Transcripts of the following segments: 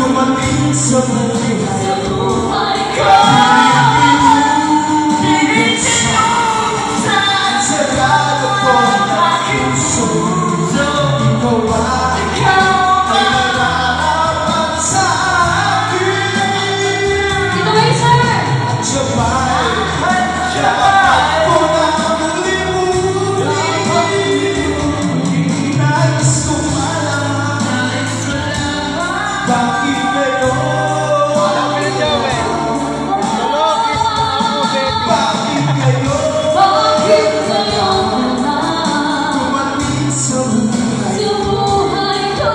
dumating sa buhay ko. Sarado ko ang aking puso. Ikaw ay nararamdaman sa akin. Ito kayo, sir! Sabay ko na ulit-ulit. Nais kong malaman bakit kayo? Bakit kayo? Bakit kayo naman Dumating sa buhay sa buhay ko?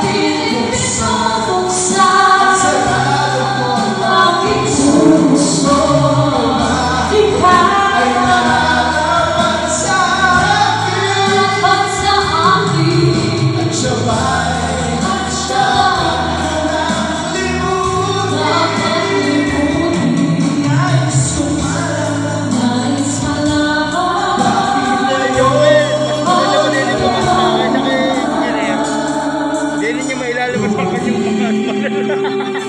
Pilit ko buksan sarado ko ang aking puso. Ikaw ay nararamdaman sa akin. dapat sa akin At sabay at siya limutin. dapat limutin. Nais kong malaman Nais malaman bakit kayo? Hindi niya mailalabas ang kanyang mga